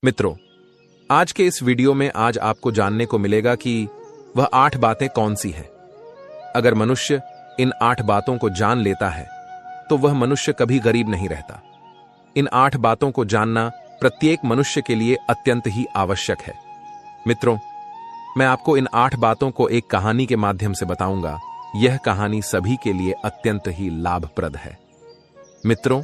मित्रों, आज के इस वीडियो में आज आपको जानने को मिलेगा कि वह 8 बातें कौन सी हैं। अगर मनुष्य इन 8 बातों को जान लेता है तो वह मनुष्य कभी गरीब नहीं रहता। इन 8 बातों को जानना प्रत्येक मनुष्य के लिए अत्यंत ही आवश्यक है। मित्रों, मैं आपको इन 8 बातों को एक कहानी के माध्यम से बताऊंगा। यह कहानी सभी के लिए अत्यंत ही लाभप्रद है। मित्रों,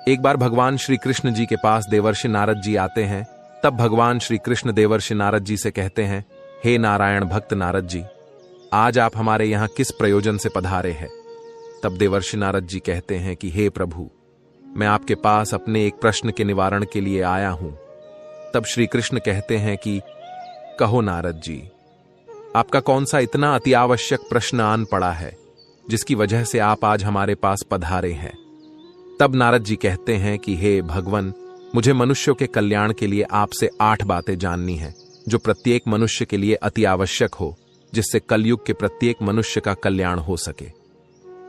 एक बार भगवान श्री कृष्ण जी के पास देवर्षि नारद जी आते हैं। तब भगवान श्री कृष्ण देवर्षि नारद जी से कहते हैं, हे नारायण भक्त नारद जी, आज आप हमारे यहां किस प्रयोजन से पधारे हैं। तब देवर्षि नारद जी कहते हैं कि हे प्रभु, मैं आपके पास अपने एक प्रश्न के निवारण के लिए आया हूं। तब श्री कृष्ण कहते हैं कि कहो नारद जी, आपका कौन सा इतना अति आवश्यक प्रश्न आन पड़ा है जिसकी वजह से आप आज हमारे पास पधारे हैं। तब नारद जी कहते हैं कि हे भगवन, मुझे मनुष्यों के कल्याण के लिए आपसे 8 बातें जाननी हैं जो प्रत्येक मनुष्य के लिए अति आवश्यक हो, जिससे कलयुग के प्रत्येक मनुष्य का कल्याण हो सके।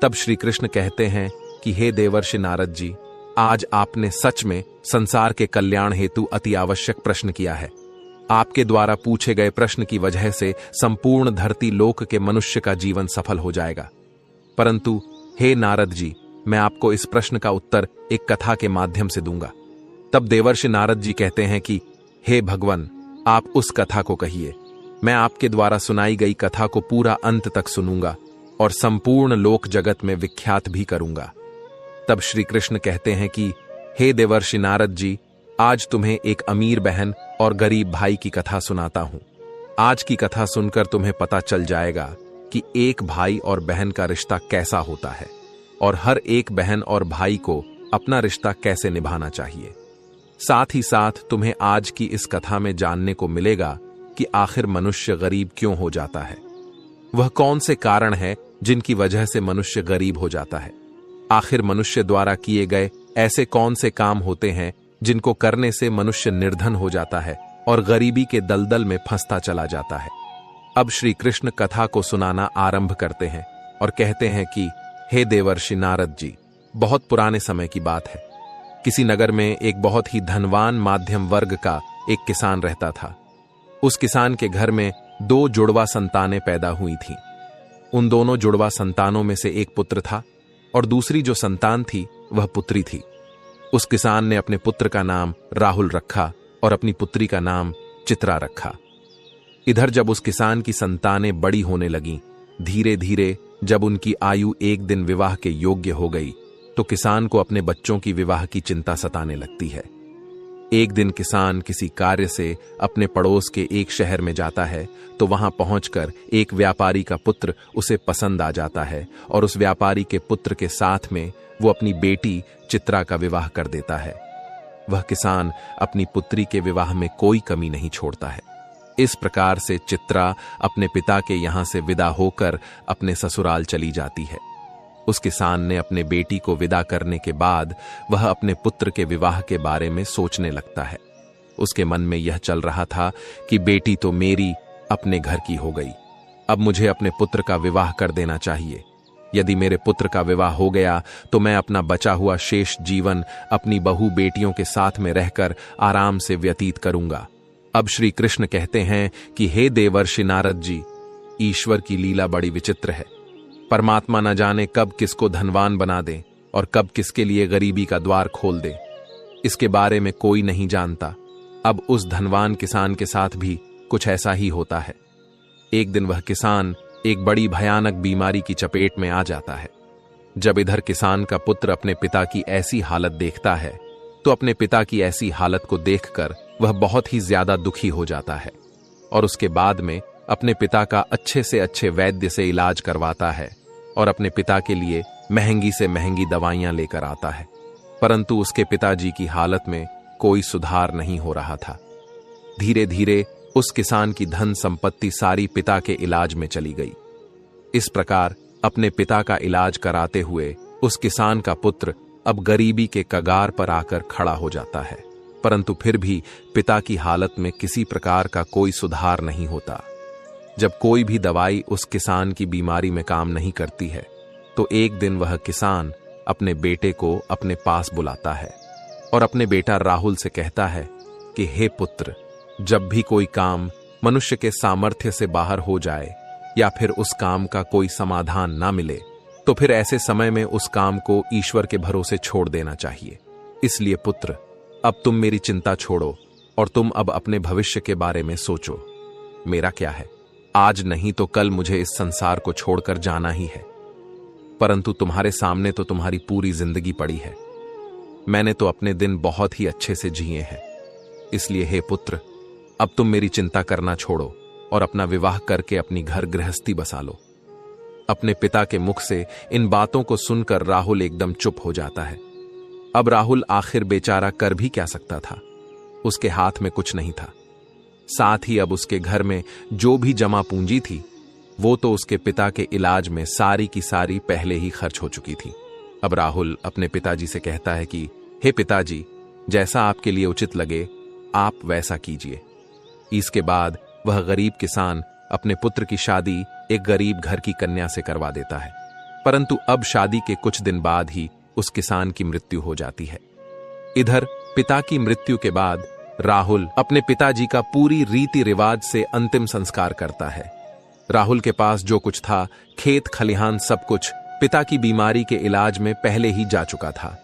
तब श्री कृष्ण कहते हैं कि हे देवर्षि नारद जी, आज आपने सच में संसार के कल्याण हेतु अति आवश्यक प्रश्न किया है। आपके द्वारा पूछे गए प्रश्न की वजह से संपूर्ण धरती लोक के मनुष्य का जीवन सफल हो जाएगा। परंतु हे नारद जी, मैं आपको इस प्रश्न का उत्तर एक कथा के माध्यम से दूंगा। तब देवर्षि नारद जी कहते हैं कि हे भगवान, आप उस कथा को कहिए। मैं आपके द्वारा सुनाई गई कथा को पूरा अंत तक सुनूंगा और संपूर्ण लोक जगत में विख्यात भी करूंगा। तब श्री कृष्ण कहते हैं कि हे देवर्षि नारद जी, आज तुम्हें एक अमीर बहन और गरीब भाई की कथा सुनाता हूं। आज की कथा सुनकर तुम्हें पता चल जाएगा कि एक भाई और बहन का रिश्ता कैसा होता है और हर एक बहन और भाई को अपना रिश्ता कैसे निभाना चाहिए। साथ ही साथ तुम्हें आज की इस कथा में जानने को मिलेगा कि आखिर मनुष्य गरीब क्यों हो जाता है। वह कौन से कारण है जिनकी वजह से मनुष्य गरीब हो जाता है। आखिर मनुष्य द्वारा किए गए ऐसे कौन से काम होते हैं जिनको करने से मनुष्य निर्धन हो जाता है और गरीबी के दलदल में फंसता चला जाता है। अब श्री कृष्ण कथा को सुनाना आरंभ करते हैं और कहते हैं कि हे देवर्षि नारद जी, बहुत पुराने समय की बात है। किसी नगर में एक बहुत ही धनवान माध्यम वर्ग का एक किसान रहता था। उस किसान के घर में 2 जुड़वा संतानें पैदा हुई थीं। उन दोनों जुड़वा संतानों में से एक पुत्र था और दूसरी जो संतान थी वह पुत्री थी। उस किसान ने अपने पुत्र का नाम राहुल रखा और अपनी पुत्री का नाम चित्रा रखा। इधर जब उस किसान की संतानें बड़ी होने लगीं, धीरे धीरे जब उनकी आयु एक दिन विवाह के योग्य हो गई तो किसान को अपने बच्चों की विवाह की चिंता सताने लगती है। एक दिन किसान किसी कार्य से अपने पड़ोस के एक शहर में जाता है तो वहां पहुंचकर एक व्यापारी का पुत्र उसे पसंद आ जाता है और उस व्यापारी के पुत्र के साथ में वो अपनी बेटी चित्रा का विवाह कर देता है। वह किसान अपनी पुत्री के विवाह में कोई कमी नहीं छोड़ता है। इस प्रकार से चित्रा अपने पिता के यहां से विदा होकर अपने ससुराल चली जाती है। उस किसान ने अपने बेटी को विदा करने के बाद वह अपने पुत्र के विवाह के बारे में सोचने लगता है। उसके मन में यह चल रहा था कि बेटी तो मेरी अपने घर की हो गई, अब मुझे अपने पुत्र का विवाह कर देना चाहिए। यदि मेरे पुत्र का विवाह हो गया तो मैं अपना बचा हुआ शेष जीवन अपनी बहू बेटियों के साथ में रहकर आराम से व्यतीत करूंगा। अब श्री कृष्ण कहते हैं कि हे देवर्षि नारद जी, ईश्वर की लीला बड़ी विचित्र है। परमात्मा न जाने कब किसको धनवान बना दे और कब किसके लिए गरीबी का द्वार खोल दे, इसके बारे में कोई नहीं जानता। अब उस धनवान किसान के साथ भी कुछ ऐसा ही होता है। एक दिन वह किसान एक बड़ी भयानक बीमारी की चपेट में आ जाता है। जब इधर किसान का पुत्र अपने पिता की ऐसी हालत देखता है तो अपने पिता की ऐसी हालत को देखकर वह बहुत ही ज्यादा दुखी हो जाता है और उसके बाद में अपने पिता का अच्छे से अच्छे वैद्य से इलाज करवाता है और अपने पिता के लिए महंगी से महंगी दवाइयां लेकर आता है। परंतु उसके पिताजी की हालत में कोई सुधार नहीं हो रहा था। धीरे धीरे उस किसान की धन संपत्ति सारी पिता के इलाज में चली गई। इस प्रकार अपने पिता का इलाज कराते हुए उस किसान का पुत्र अब गरीबी के कगार पर आकर खड़ा हो जाता है। परंतु फिर भी पिता की हालत में किसी प्रकार का कोई सुधार नहीं होता। जब कोई भी दवाई उस किसान की बीमारी में काम नहीं करती है तो एक दिन वह किसान अपने बेटे को अपने पास बुलाता है और अपने बेटा राहुल से कहता है कि हे पुत्र, जब भी कोई काम मनुष्य के सामर्थ्य से बाहर हो जाए या फिर उस काम का कोई समाधान ना मिले, तो फिर ऐसे समय में उस काम को ईश्वर के भरोसे छोड़ देना चाहिए। इसलिए पुत्र, अब तुम मेरी चिंता छोड़ो और तुम अब अपने भविष्य के बारे में सोचो। मेरा क्या है, आज नहीं तो कल मुझे इस संसार को छोड़कर जाना ही है, परंतु तुम्हारे सामने तो तुम्हारी पूरी जिंदगी पड़ी है। मैंने तो अपने दिन बहुत ही अच्छे से जिए हैं। इसलिए हे पुत्र, अब तुम मेरी चिंता करना छोड़ो और अपना विवाह करके अपनी घर गृहस्थी बसा लो। अपने पिता के मुख से इन बातों को सुनकर राहुल एकदम चुप हो जाता है। अब राहुल आखिर बेचारा कर भी क्या सकता था, उसके हाथ में कुछ नहीं था। साथ ही अब उसके घर में जो भी जमा पूंजी थी वो तो उसके पिता के इलाज में सारी की सारी पहले ही खर्च हो चुकी थी। अब राहुल अपने पिताजी से कहता है कि हे पिताजी, जैसा आपके लिए उचित लगे आप वैसा कीजिए। इसके बाद वह गरीब किसान अपने पुत्र की शादी एक गरीब घर की कन्या से करवा देता है। परंतु अब शादी के कुछ दिन बाद ही उस किसान की मृत्यु हो जाती है। इधर पिता की मृत्यु के बाद राहुल अपने पिताजी का पूरी रीति रिवाज से अंतिम संस्कार करता है। राहुल के पास जो कुछ था, खेत खलिहान सब कुछ पिता की बीमारी के इलाज में पहले ही जा चुका था,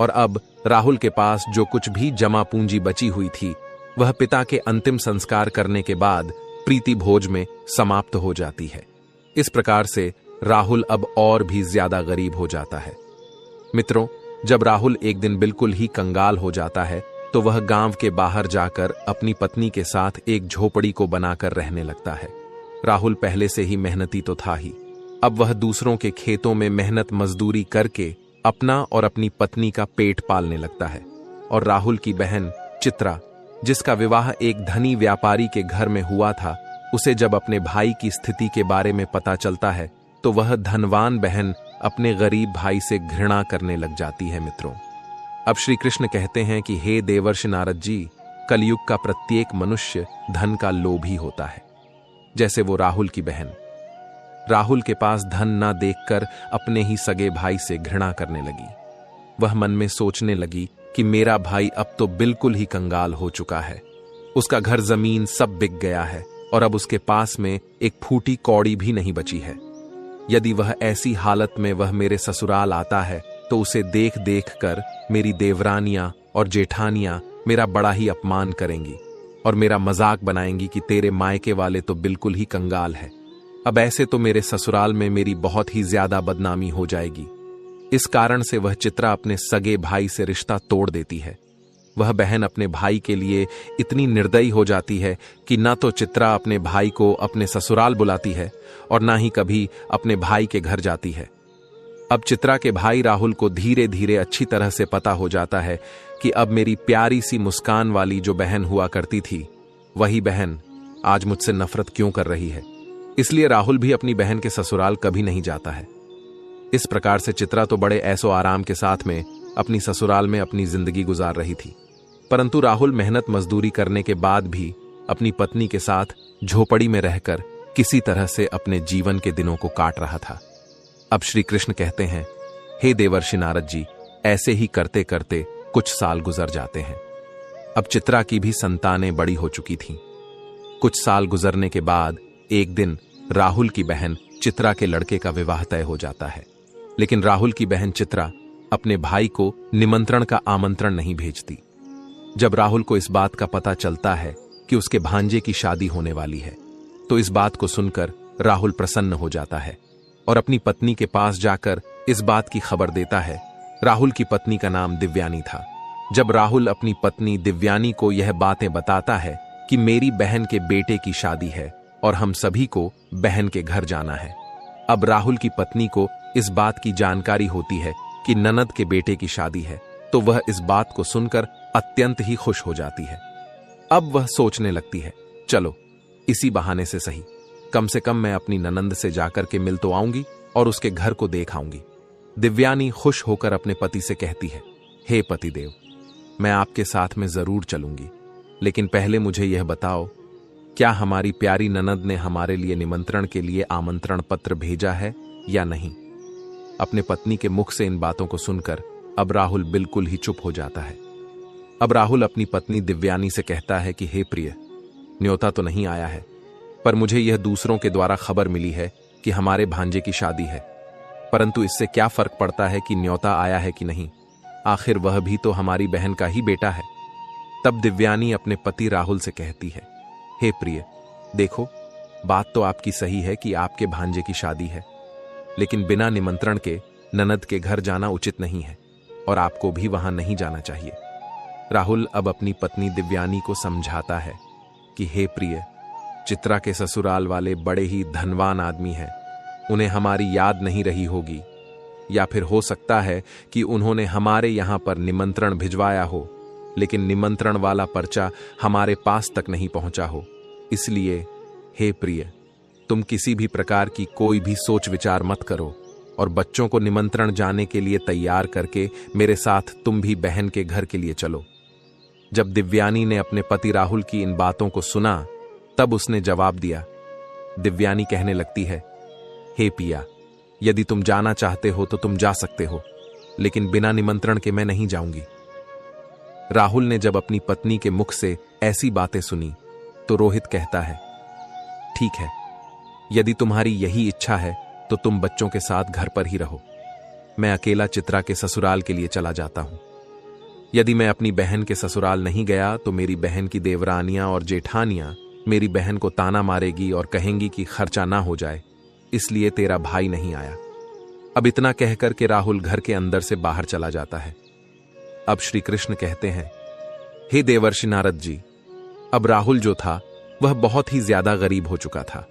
और अब राहुल के पास जो कुछ भी जमा पूंजी बची हुई थी वह पिता के अंतिम संस्कार करने के बाद प्रीति भोज में समाप्त हो जाती है। इस प्रकार से राहुल अब और भी ज्यादा गरीब हो जाता है। मित्रों, जब राहुल एक दिन बिल्कुल ही कंगाल हो जाता है तो वह गांव के बाहर जाकर अपनी पत्नी के साथ एक झोपड़ी को बनाकर रहने लगता है। राहुल पहले से ही मेहनती तो था ही, अब वह दूसरों के खेतों में मेहनत मजदूरी करके अपना और अपनी पत्नी का पेट पालने लगता है। और राहुल की बहन चित्रा, जिसका विवाह एक धनी व्यापारी के घर में हुआ था, उसे जब अपने भाई की स्थिति के बारे में पता चलता है तो वह धनवान बहन अपने गरीब भाई से घृणा करने लग जाती है। मित्रों, अब श्री कृष्ण कहते हैं कि हे देवर्षि नारद जी, कलयुग का प्रत्येक मनुष्य धन का लोभी होता है। जैसे वो राहुल की बहन राहुल के पास धन ना देखकर अपने ही सगे भाई से घृणा करने लगी। वह मन में सोचने लगी कि मेरा भाई अब तो बिल्कुल ही कंगाल हो चुका है, उसका घर जमीन सब बिक गया है और अब उसके पास में एक फूटी कौड़ी भी नहीं बची है। यदि वह ऐसी हालत में वह मेरे ससुराल आता है तो उसे देख देख कर मेरी देवरानियां और जेठानियां मेरा बड़ा ही अपमान करेंगी और मेरा मजाक बनाएंगी कि तेरे मायके वाले तो बिल्कुल ही कंगाल है। अब ऐसे तो मेरे ससुराल में मेरी बहुत ही ज्यादा बदनामी हो जाएगी। इस कारण से वह चित्रा अपने सगे भाई से रिश्ता तोड़ देती है। वह बहन अपने भाई के लिए इतनी निर्दयी हो जाती है कि ना तो चित्रा अपने भाई को अपने ससुराल बुलाती है और ना ही कभी अपने भाई के घर जाती है। अब चित्रा के भाई राहुल को धीरे धीरे अच्छी तरह से पता हो जाता है कि अब मेरी प्यारी सी मुस्कान वाली जो बहन हुआ करती थी, वही बहन आज मुझसे नफरत क्यों कर रही है। इसलिए राहुल भी अपनी बहन के ससुराल कभी नहीं जाता है। इस प्रकार से चित्रा तो बड़े ऐसो आराम के साथ में अपनी ससुराल में अपनी जिंदगी गुजार रही थी, परंतु राहुल मेहनत मजदूरी करने के बाद भी अपनी पत्नी के साथ झोपड़ी में रहकर किसी तरह से अपने जीवन के दिनों को काट रहा था। अब श्री कृष्ण कहते हैं, हे देवर्षि नारद जी, ऐसे ही करते करते कुछ साल गुजर जाते हैं। अब चित्रा की भी संतानें बड़ी हो चुकी थीं। कुछ साल गुजरने के बाद एक दिन राहुल की बहन चित्रा के लड़के का विवाह तय हो जाता है, लेकिन राहुल की बहन चित्रा अपने भाई को निमंत्रण का आमंत्रण नहीं भेजती। जब राहुल को इस बात का पता चलता है कि उसके भांजे की शादी होने वाली है, तो इस बात को सुनकर राहुल प्रसन्न हो जाता है और अपनी पत्नी के पास जाकर इस बात की खबर देता है। राहुल की पत्नी का नाम दिव्यानी था। जब राहुल अपनी पत्नी दिव्यानी को यह बातें बताता है कि मेरी बहन के बेटे की शादी है और हम सभी को बहन के घर जाना है, अब राहुल की पत्नी को इस बात की जानकारी होती है कि ननद के बेटे की शादी है, तो वह इस बात को सुनकर अत्यंत ही खुश हो जाती है। अब वह सोचने लगती है, चलो इसी बहाने से सही, कम से कम मैं अपनी ननंद से जाकर के मिल तो आऊंगी और उसके घर को देख आऊंगी। दिव्यानी खुश होकर अपने पति से कहती है, हे पतिदेव, मैं आपके साथ में जरूर चलूंगी, लेकिन पहले मुझे यह बताओ, क्या हमारी प्यारी ननद ने हमारे लिए निमंत्रण के लिए आमंत्रण पत्र भेजा है या नहीं। अपने पत्नी के मुख से इन बातों को सुनकर अब राहुल बिल्कुल ही चुप हो जाता है। अब राहुल अपनी पत्नी दिव्यानी से कहता है कि हे प्रिय, न्योता तो नहीं आया है, पर मुझे यह दूसरों के द्वारा खबर मिली है कि हमारे भांजे की शादी है। परंतु इससे क्या फर्क पड़ता है कि न्योता आया है कि नहीं, आखिर वह भी तो हमारी बहन का ही बेटा है। तब दिव्यानी अपने पति राहुल से कहती है, हे प्रिय, देखो, बात तो आपकी सही है कि आपके भांजे की शादी है, लेकिन बिना निमंत्रण के ननद के घर जाना उचित नहीं है और आपको भी वहां नहीं जाना चाहिए। राहुल अब अपनी पत्नी दिव्यानी को समझाता है कि हे प्रिय, चित्रा के ससुराल वाले बड़े ही धनवान आदमी हैं, उन्हें हमारी याद नहीं रही होगी, या फिर हो सकता है कि उन्होंने हमारे यहां पर निमंत्रण भिजवाया हो, लेकिन निमंत्रण वाला पर्चा हमारे पास तक नहीं पहुंचा हो। इसलिए हे प्रिय, तुम किसी भी प्रकार की कोई भी सोच विचार मत करो और बच्चों को निमंत्रण जाने के लिए तैयार करके मेरे साथ तुम भी बहन के घर के लिए चलो। जब दिव्यानी ने अपने पति राहुल की इन बातों को सुना, तब उसने जवाब दिया। दिव्यानी कहने लगती है, हे पिया, यदि तुम जाना चाहते हो तो तुम जा सकते हो, लेकिन बिना निमंत्रण के मैं नहीं जाऊंगी। राहुल ने जब अपनी पत्नी के मुख से ऐसी बातें सुनी तो रोहित कहता है, ठीक है, यदि तुम्हारी यही इच्छा है तो तुम बच्चों के साथ घर पर ही रहो। मैं अकेला चित्रा के ससुराल के लिए चला जाता हूं। यदि मैं अपनी बहन के ससुराल नहीं गया तो मेरी बहन की देवरानियां और जेठानियां मेरी बहन को ताना मारेगी और कहेंगी कि खर्चा ना हो जाए, इसलिए तेरा भाई नहीं आया। अब इतना कहकर के राहुल घर के अंदर से बाहर चला जाता है। अब श्री कृष्ण कहते हैं, हे देवर्षि नारद जी, अब राहुल जो था वह बहुत ही ज्यादा गरीब हो चुका था।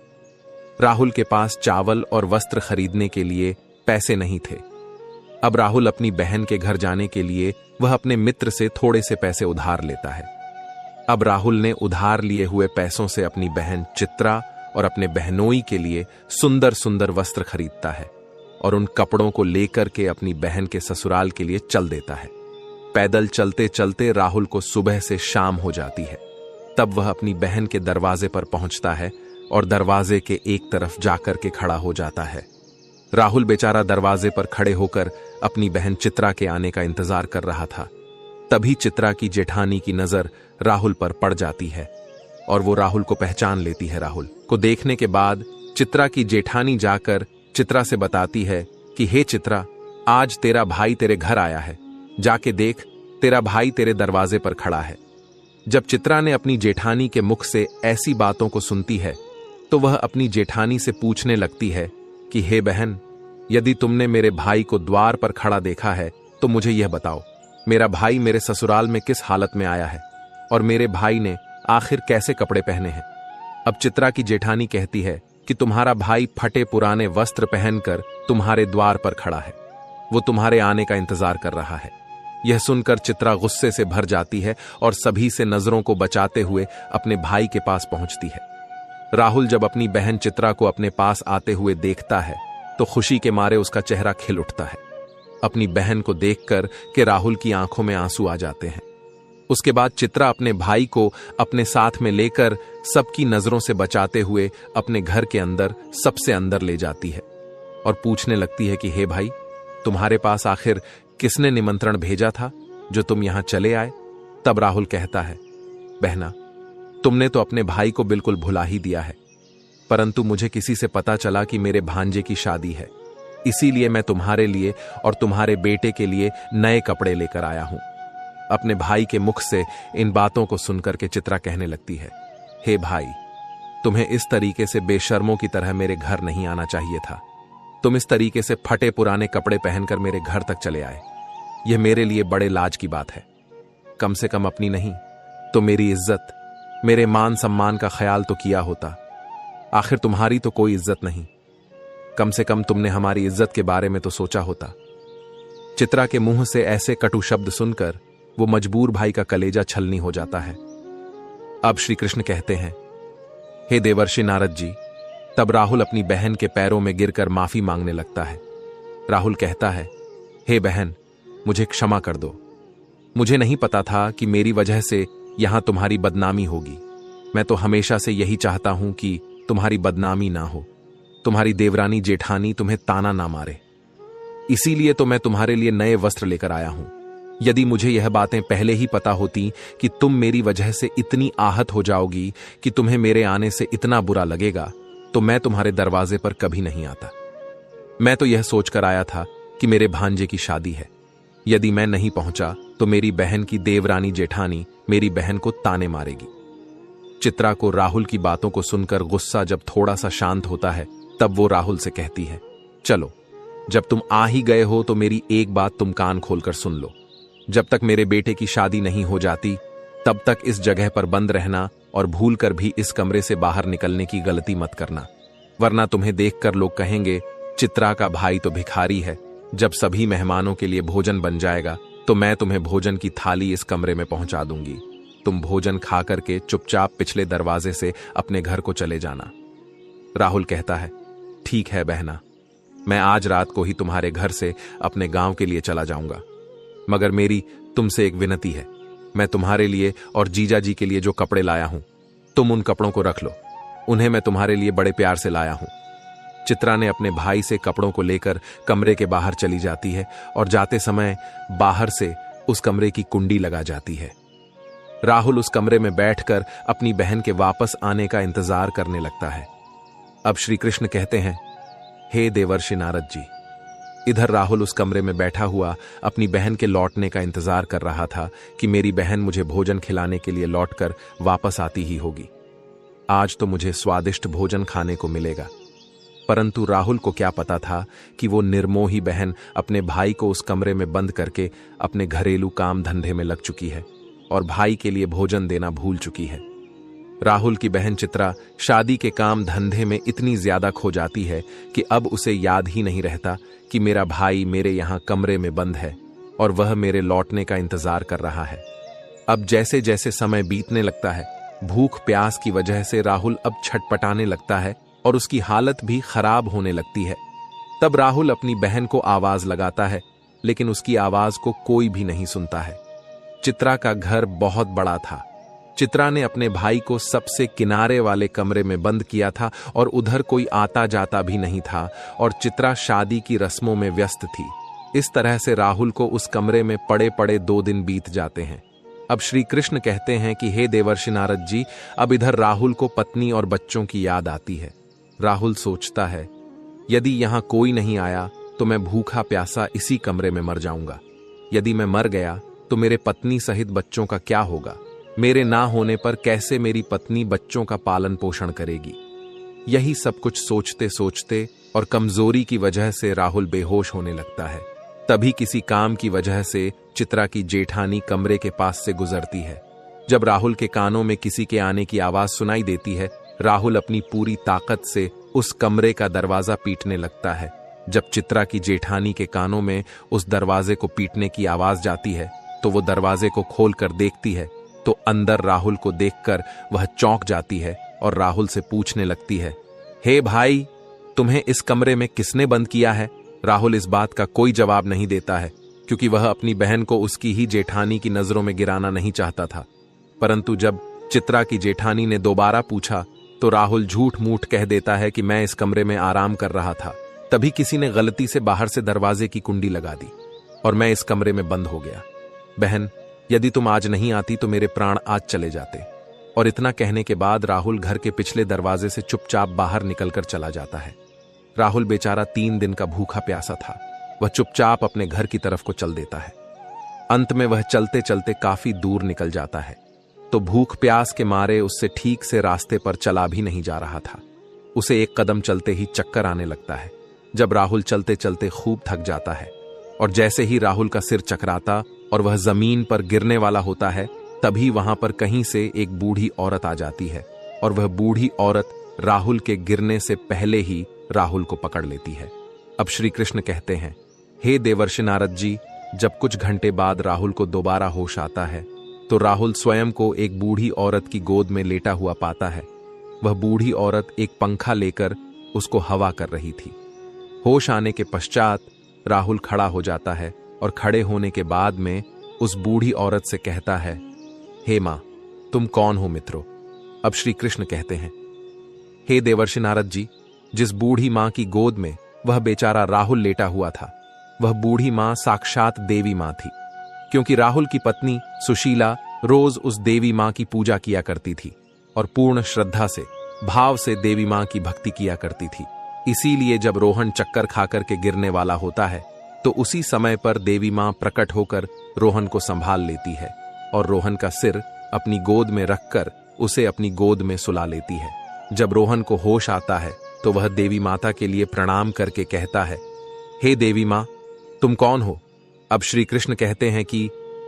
राहुल के पास चावल और वस्त्र खरीदने के लिए पैसे नहीं थे। अब राहुल अपनी बहन के घर जाने के लिए वह अपने मित्र से थोड़े से पैसे उधार लेता है। अब राहुल ने उधार लिए हुए पैसों से अपनी बहन चित्रा और अपने बहनोई के लिए सुंदर सुंदर वस्त्र खरीदता है और उन कपड़ों को लेकर के अपनी बहन के ससुराल के लिए चल देता है। पैदल चलते चलते राहुल को सुबह से शाम हो जाती है। तब वह अपनी बहन के दरवाजे पर पहुंचता है और दरवाजे के एक तरफ जाकर के खड़ा हो जाता है। राहुल बेचारा दरवाजे पर खड़े होकर अपनी बहन चित्रा के आने का इंतजार कर रहा था। तभी चित्रा की जेठानी की नजर राहुल पर पड़ जाती है और वो राहुल को पहचान लेती है। राहुल को देखने के बाद चित्रा की जेठानी जाकर चित्रा से बताती है कि हे चित्रा, आज तेरा भाई तेरे घर आया है, जाके देख, तेरा भाई तेरे दरवाजे पर खड़ा है। जब चित्रा ने अपनी जेठानी के मुख से ऐसी बातों को सुनती है तो वह अपनी जेठानी से पूछने लगती है कि हे बहन, यदि तुमने मेरे भाई को द्वार पर खड़ा देखा है तो मुझे यह बताओ, मेरा भाई मेरे ससुराल में किस हालत में आया है और मेरे भाई ने आखिर कैसे कपड़े पहने हैं। अब चित्रा की जेठानी कहती है कि तुम्हारा भाई फटे पुराने वस्त्र पहनकर तुम्हारे द्वार पर खड़ा है, वो तुम्हारे आने का इंतजार कर रहा है। यह सुनकर चित्रा गुस्से से भर जाती है और सभी से नजरों को बचाते हुए अपने भाई के पास पहुंचती है। राहुल जब अपनी बहन चित्रा को अपने पास आते हुए देखता है तो खुशी के मारे उसका चेहरा खिल उठता है। अपनी बहन को देखकर के राहुल की आंखों में आंसू आ जाते हैं। उसके बाद चित्रा अपने भाई को अपने साथ में लेकर सबकी नजरों से बचाते हुए अपने घर के अंदर सबसे अंदर ले जाती है और पूछने लगती है कि हे भाई, तुम्हारे पास आखिर किसने निमंत्रण भेजा था जो तुम यहां चले आए। तब राहुल कहता है, बहना, तुमने तो अपने भाई को बिल्कुल भुला ही दिया है, परंतु मुझे किसी से पता चला कि मेरे भांजे की शादी है, इसीलिए मैं तुम्हारे लिए और तुम्हारे बेटे के लिए नए कपड़े लेकर आया हूं। अपने भाई के मुख से इन बातों को सुनकर के चित्रा कहने लगती है, हे भाई, तुम्हें इस तरीके से बेशर्मों की तरह मेरे घर नहीं आना चाहिए था। तुम इस तरीके से फटे पुराने कपड़े पहनकर मेरे घर तक चले आए, यह मेरे लिए बड़े लाज की बात है। कम से कम अपनी नहीं तो मेरी इज्जत, मेरे मान सम्मान का ख्याल तो किया होता। आखिर तुम्हारी तो कोई इज्जत नहीं, कम से कम तुमने हमारी इज्जत के बारे में तो सोचा होता। चित्रा के मुंह से ऐसे कटु शब्द सुनकर वो मजबूर भाई का कलेजा छलनी हो जाता है। अब श्री कृष्ण कहते हैं, हे देवर्षि नारद जी। तब राहुल अपनी बहन के पैरों में गिरकर माफी मांगने लगता है। राहुल कहता है, हे बहन, मुझे क्षमा कर दो। मुझे नहीं पता था कि मेरी वजह से यहां तुम्हारी बदनामी होगी। मैं तो हमेशा से यही चाहता हूं कि तुम्हारी बदनामी ना हो, तुम्हारी देवरानी जेठानी तुम्हें ताना ना मारे। इसीलिए तो मैं तुम्हारे लिए नए वस्त्र लेकर आया हूं। यदि मुझे यह बातें पहले ही पता होती कि तुम मेरी वजह से इतनी आहत हो जाओगी कि तुम्हें मेरे आने से इतना बुरा लगेगा, तो मैं तुम्हारे दरवाजे पर कभी नहीं आता। मैं तो यह सोचकर आया था कि मेरे भांजे की शादी है। यदि मैं नहीं पहुंचा तो मेरी बहन की देवरानी जेठानी मेरी बहन को ताने मारेगी। चित्रा को राहुल की बातों को सुनकर गुस्सा जब थोड़ा सा शांत होता है, तब वो राहुल से कहती है, चलो, जब तुम आ ही गए हो तो मेरी एक बात तुम कान खोलकर सुन लो। जब तक मेरे बेटे की शादी नहीं हो जाती, तब तक इस जगह पर बंद रहना और भूल कर भी इस कमरे से बाहर निकलने की गलती मत करना, वरना तुम्हें देखकर लोग कहेंगे चित्रा का भाई तो भिखारी है। जब सभी मेहमानों के लिए भोजन बन जाएगा तो मैं तुम्हें भोजन की थाली इस कमरे में पहुंचा दूंगी। तुम भोजन खा करके चुपचाप पिछले दरवाजे से अपने घर को चले जाना। राहुल कहता है, ठीक है बहना, मैं आज रात को ही तुम्हारे घर से अपने गांव के लिए चला जाऊंगा, मगर मेरी तुमसे एक विनती है। मैं तुम्हारे लिए और जीजा जी के लिए जो कपड़े लाया हूं, तुम उन कपड़ों को रख लो। उन्हें मैं तुम्हारे लिए बड़े प्यार से लाया हूं। चित्रा ने अपने भाई से कपड़ों को लेकर कमरे के बाहर चली जाती है और जाते समय बाहर से उस कमरे की कुंडी लगा जाती है। राहुल उस कमरे में बैठकर अपनी बहन के वापस आने का इंतजार करने लगता है। अब श्री कृष्ण कहते हैं, हे देवर्षि नारद जी। इधर राहुल उस कमरे में बैठा हुआ अपनी बहन के लौटने का इंतजार कर रहा था कि मेरी बहन मुझे भोजन खिलाने के लिए लौटकर वापस आती ही होगी। आज तो मुझे स्वादिष्ट भोजन खाने को मिलेगा। परंतु राहुल को क्या पता था कि वो निर्मोही बहन अपने भाई को उस कमरे में बंद करके अपने घरेलू काम धंधे में लग चुकी है और भाई के लिए भोजन देना भूल चुकी है। राहुल की बहन चित्रा शादी के काम धंधे में इतनी ज्यादा खो जाती है कि अब उसे याद ही नहीं रहता कि मेरा भाई मेरे यहाँ कमरे में बंद है और वह मेरे लौटने का इंतजार कर रहा है। अब जैसे जैसे समय बीतने लगता है, भूख प्यास की वजह से राहुल अब छटपटाने लगता है और उसकी हालत भी खराब होने लगती है। तब राहुल अपनी बहन को आवाज लगाता है, लेकिन उसकी आवाज को कोई भी नहीं सुनता है। चित्रा का घर बहुत बड़ा था। चित्रा ने अपने भाई को सबसे किनारे वाले कमरे में बंद किया था और उधर कोई आता जाता भी नहीं था और चित्रा शादी की रस्मों में व्यस्त थी। इस तरह से राहुल को उस कमरे में पड़े पड़े 2 दिन बीत जाते हैं। अब श्री कृष्ण कहते हैं कि हे देवर्षि नारद जी, अब इधर राहुल को पत्नी और बच्चों की याद आती है। राहुल सोचता है, यदि यहां कोई नहीं आया तो मैं भूखा प्यासा इसी कमरे में मर जाऊंगा। यदि मैं मर गया तो मेरे पत्नी सहित बच्चों का क्या होगा? मेरे ना होने पर कैसे मेरी पत्नी बच्चों का पालन पोषण करेगी? यही सब कुछ सोचते सोचते और कमजोरी की वजह से राहुल बेहोश होने लगता है। तभी किसी काम की वजह से चित्रा की जेठानी कमरे के पास से गुजरती है। जब राहुल के कानों में किसी के आने की आवाज सुनाई देती है, राहुल अपनी पूरी ताकत से उस कमरे का दरवाजा पीटने लगता है। जब चित्रा की जेठानी के कानों में उस दरवाजे को पीटने की आवाज जाती है तो वो दरवाजे को खोलकर देखती है तो अंदर राहुल को देखकर वह चौंक जाती है और राहुल से पूछने लगती है, हे भाई, तुम्हें इस कमरे में किसने बंद किया है? राहुल इस बात का कोई जवाब नहीं देता है, क्योंकि वह अपनी बहन को उसकी ही जेठानी की नजरों में गिराना नहीं चाहता था। परंतु जब चित्रा की जेठानी ने दोबारा पूछा तो राहुल झूठ मूठ कह देता है कि मैं इस कमरे में आराम कर रहा था। तभी किसी ने गलती से बाहर से दरवाजे की कुंडी लगा दी और मैं इस कमरे में बंद हो गया। बहन, यदि तुम आज नहीं आती तो मेरे प्राण आज चले जाते। और इतना कहने के बाद राहुल घर के पिछले दरवाजे से चुपचाप बाहर निकलकर चला जाता है। राहुल बेचारा 3 दिन का भूखा प्यासा था। वह चुपचाप अपने घर की तरफ को चल देता है। अंत में वह चलते चलते काफी दूर निकल जाता है तो भूख प्यास के मारे उससे ठीक से रास्ते पर चला भी नहीं जा रहा था। उसे एक कदम चलते ही चक्कर आने लगता है। जब राहुल चलते चलते खूब थक जाता है और जैसे ही राहुल का सिर चकराता और वह जमीन पर गिरने वाला होता है, तभी वहां पर कहीं से एक बूढ़ी औरत आ जाती है और वह बूढ़ी औरत राहुल के गिरने से पहले ही राहुल को पकड़ लेती है। अब श्री कृष्ण कहते हैं, हे देवर्षि नारद जी, जब कुछ घंटे बाद राहुल को दोबारा होश आता है तो राहुल स्वयं को एक बूढ़ी औरत की गोद में लेटा हुआ पाता है। वह बूढ़ी औरत एक पंखा लेकर उसको हवा कर रही थी। होश आने के पश्चात राहुल खड़ा हो जाता है और खड़े होने के बाद में उस बूढ़ी औरत से कहता है, हे मां, तुम कौन हो मित्रों? अब श्री कृष्ण कहते हैं, हे देवर्षि नारद जी, जिस बूढ़ी मां की गोद में वह बेचारा राहुल लेटा हुआ था, वह बूढ़ी मां साक्षात देवी मां थी, क्योंकि राहुल की पत्नी सुशीला रोज उस देवी मां की पूजा किया करती थी और पूर्ण श्रद्धा से, भाव से देवी मां की भक्ति किया करती थी। इसीलिए जब रोहन चक्कर खाकर के गिरने वाला होता है तो उसी समय पर देवी मां प्रकट होकर रोहन को संभाल लेती है और रोहन का सिर अपनी गोद में रखकर उसे अपनी गोद में सुला लेती है। जब रोहन को होश आता है तो वह देवी माता के लिए प्रणाम करके कहता है, हे देवी मां, तुम कौन हो? अब श्री कृष्ण कहते हैं कि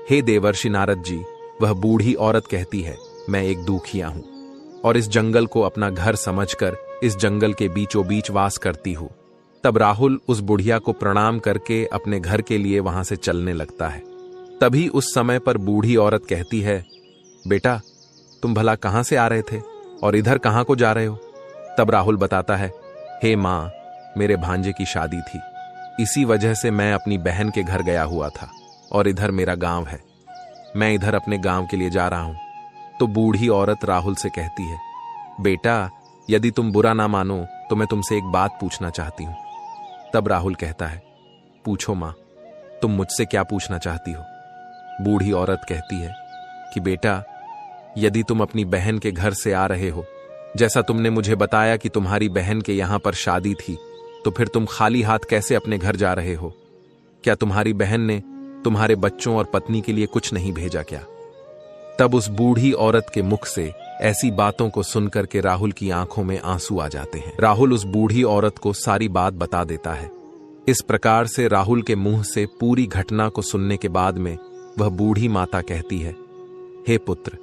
हे देवर्षि नारद जी। वह बूढ़ी औरत कहती है, मैं एक दुखिया हूं और इस जंगल को अपना घर समझकर इस जंगल के बीचों बीच वास करती हूं। तब राहुल उस बुढ़िया को प्रणाम करके अपने घर के लिए वहां से चलने लगता है। तभी उस समय पर बूढ़ी औरत कहती है, बेटा, तुम भला कहां से आ रहे थे और इधर कहां को जा रहे हो? तब राहुल बताता है, हे मां, मेरे भांजे की शादी थी, इसी वजह से मैं अपनी बहन के घर गया हुआ था और इधर मेरा गांव है, मैं इधर अपने गांव के लिए जा रहा हूं। तो बूढ़ी औरत राहुल से कहती है, बेटा, यदि तुम बुरा ना मानो तो मैं तुमसे एक बात पूछना चाहती हूं। तब राहुल कहता है, पूछो मां, तुम मुझसे क्या पूछना चाहती हो? बूढ़ी औरत कहती है कि बेटा, यदि तुम अपनी बहन के घर से आ रहे हो, जैसा तुमने मुझे बताया कि तुम्हारी बहन के यहां पर शादी थी, तो फिर तुम खाली हाथ कैसे अपने घर जा रहे हो? क्या तुम्हारी बहन ने तुम्हारे बच्चों और पत्नी के लिए कुछ नहीं भेजा क्या? तब उस बूढ़ी औरत के मुख से ऐसी बातों को सुनकर के राहुल की आंखों में आंसू आ जाते हैं। राहुल उस बूढ़ी औरत को सारी बात बता देता है। इस प्रकार से राहुल के मुंह से पूरी घटना को सुनने के बाद में वह बूढ़ी माता कहती है, हे पुत्र,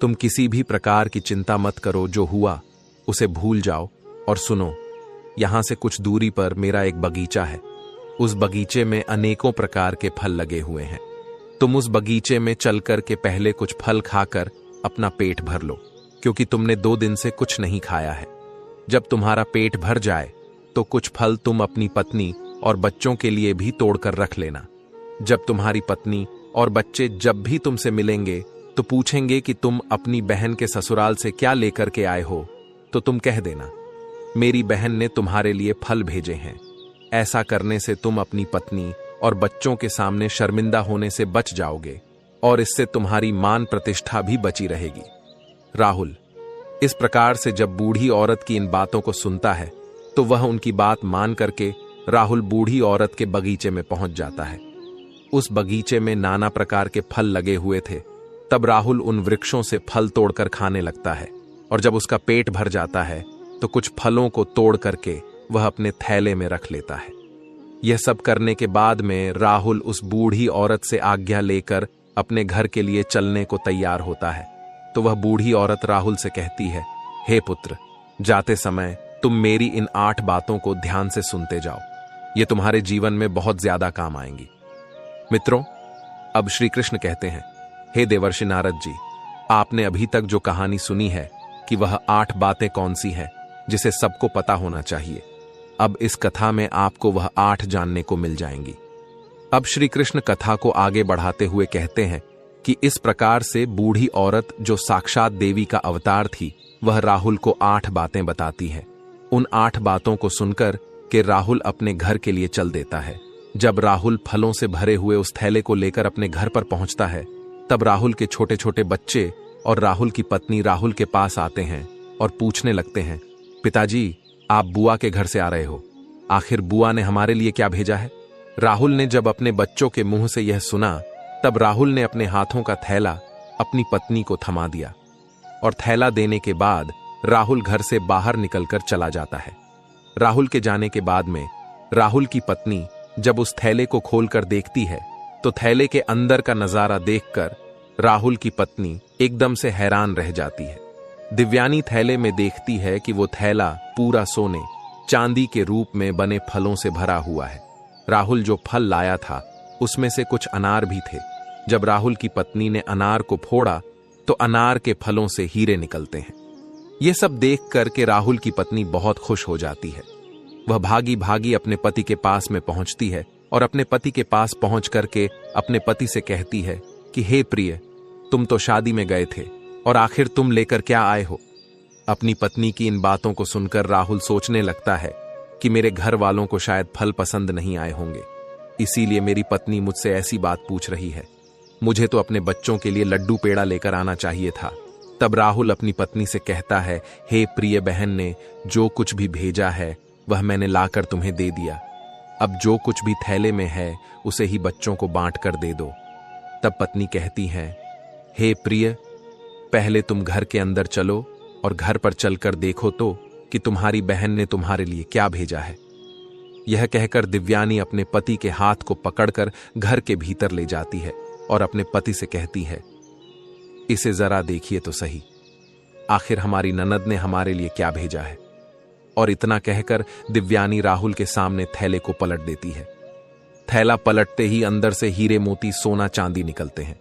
तुम किसी भी प्रकार की चिंता मत करो, जो हुआ उसे भूल जाओ और सुनो, यहां से कुछ दूरी पर मेरा एक बगीचा है। उस बगीचे में अनेकों प्रकार के फल लगे हुए हैं। तुम उस बगीचे में चलकर के पहले कुछ फल खाकर अपना पेट भर लो, क्योंकि तुमने 2 दिन से कुछ नहीं खाया है। जब तुम्हारा पेट भर जाए तो कुछ फल तुम अपनी पत्नी और बच्चों के लिए भी तोड़कर रख लेना। जब तुम्हारी पत्नी और बच्चे जब भी तुमसे मिलेंगे तो पूछेंगे कि तुम अपनी बहन के ससुराल से क्या लेकर के आए हो, तो तुम कह देना, मेरी बहन ने तुम्हारे लिए फल भेजे हैं। ऐसा करने से तुम अपनी पत्नी और बच्चों के सामने शर्मिंदा होने से बच जाओगे और इससे तुम्हारी मान प्रतिष्ठा भी बची रहेगी। राहुल इस प्रकार से जब बूढ़ी औरत की इन बातों को सुनता है तो वह उनकी बात मान करके राहुल बूढ़ी औरत के बगीचे में पहुंच जाता है। उस बगीचे में नाना प्रकार के फल लगे हुए थे। तब राहुल उन वृक्षों से फल तोड़कर खाने लगता है और जब उसका पेट भर जाता है तो कुछ फलों को तोड़ करके वह अपने थैले में रख लेता है। यह सब करने के बाद में राहुल उस बूढ़ी औरत से आज्ञा लेकर अपने घर के लिए चलने को तैयार होता है। तो वह बूढ़ी औरत राहुल से कहती है, हे पुत्र, जाते समय तुम मेरी इन 8 बातों को ध्यान से सुनते जाओ, ये तुम्हारे जीवन में बहुत ज्यादा काम आएंगी। मित्रों, अब श्री कृष्ण कहते हैं, हे देवर्षि नारद जी, आपने अभी तक जो कहानी सुनी है कि वह 8 बातें कौन सी हैं जिसे सबको पता होना चाहिए, अब इस कथा में आपको वह 8 जानने को मिल जाएंगी। अब श्री कृष्ण कथा को आगे बढ़ाते हुए कहते हैं कि इस प्रकार से बूढ़ी औरत जो साक्षात देवी का अवतार थी, वह राहुल को 8 बातें बताती है। उन 8 बातों को सुनकर के राहुल अपने घर के लिए चल देता है। जब राहुल फलों से भरे हुए उस थैले को लेकर अपने घर पर पहुंचता है, तब राहुल के छोटे छोटे बच्चे और राहुल की पत्नी राहुल के पास आते हैं और पूछने लगते हैं, पिताजी, आप बुआ के घर से आ रहे हो, आखिर बुआ ने हमारे लिए क्या भेजा है? राहुल ने जब अपने बच्चों के मुंह से यह सुना, तब राहुल ने अपने हाथों का थैला अपनी पत्नी को थमा दिया और थैला देने के बाद राहुल घर से बाहर निकलकर चला जाता है। राहुल के जाने के बाद में राहुल की पत्नी जब उस थैले को खोलकर देखती है तो थैले के अंदर का नजारा देखकर राहुल की पत्नी एकदम से हैरान रह जाती है। दिव्यानी थैले में देखती है कि वो थैला पूरा सोने चांदी के रूप में बने फलों से भरा हुआ है। राहुल जो फल लाया था उसमें से कुछ अनार भी थे। जब राहुल की पत्नी ने अनार को फोड़ा तो अनार के फलों से हीरे निकलते हैं। यह सब देख करके राहुल की पत्नी बहुत खुश हो जाती है। वह भागी भागी अपने पति के पास में पहुंचती है और अपने पति के पास पहुंच करके अपने पति से कहती है कि हे प्रिय, तुम तो शादी में गए थे और आखिर तुम लेकर क्या आए हो? अपनी पत्नी की इन बातों को सुनकर राहुल सोचने लगता है कि मेरे घर वालों को शायद फल पसंद नहीं आए होंगे, इसीलिए मेरी पत्नी मुझसे ऐसी बात पूछ रही है। मुझे तो अपने बच्चों के लिए लड्डू पेड़ा लेकर आना चाहिए था। तब राहुल अपनी पत्नी से कहता है, हे प्रिय बहन ने जो कुछ भी भेजा है वह मैंने लाकर तुम्हें दे दिया। अब जो कुछ भी थैले में है उसे ही बच्चों को बांट कर दे दो। तब पत्नी कहती है, हे प्रिय, पहले तुम घर के अंदर चलो और घर पर चलकर देखो तो कि तुम्हारी बहन ने तुम्हारे लिए क्या भेजा है। यह कहकर दिव्यानी अपने पति के हाथ को पकड़कर घर के भीतर ले जाती है और अपने पति से कहती है, इसे जरा देखिए तो सही, आखिर हमारी ननद ने हमारे लिए क्या भेजा है। और इतना कहकर दिव्यानी राहुल के सामने थैले को पलट देती है। थैला पलटते ही अंदर से हीरे मोती सोना चांदी निकलते हैं।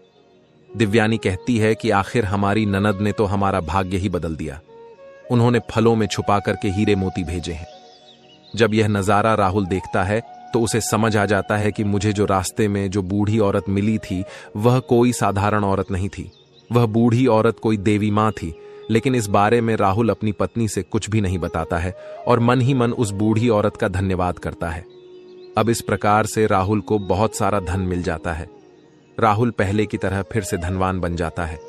दिव्यानी कहती है कि आखिर हमारी ननद ने तो हमारा भाग्य ही बदल दिया। उन्होंने फलों में छुपा करके हीरे मोती भेजे हैं। जब यह नजारा राहुल देखता है तो उसे समझ आ जाता है कि मुझे जो रास्ते में जो बूढ़ी औरत मिली थी वह कोई साधारण औरत नहीं थी। वह बूढ़ी औरत कोई देवी मां थी। लेकिन इस बारे में राहुल अपनी पत्नी से कुछ भी नहीं बताता है और मन ही मन उस बूढ़ी औरत का धन्यवाद करता है। अब इस प्रकार से राहुल को बहुत सारा धन मिल जाता है। राहुल पहले की तरह फिर से धनवान बन जाता है।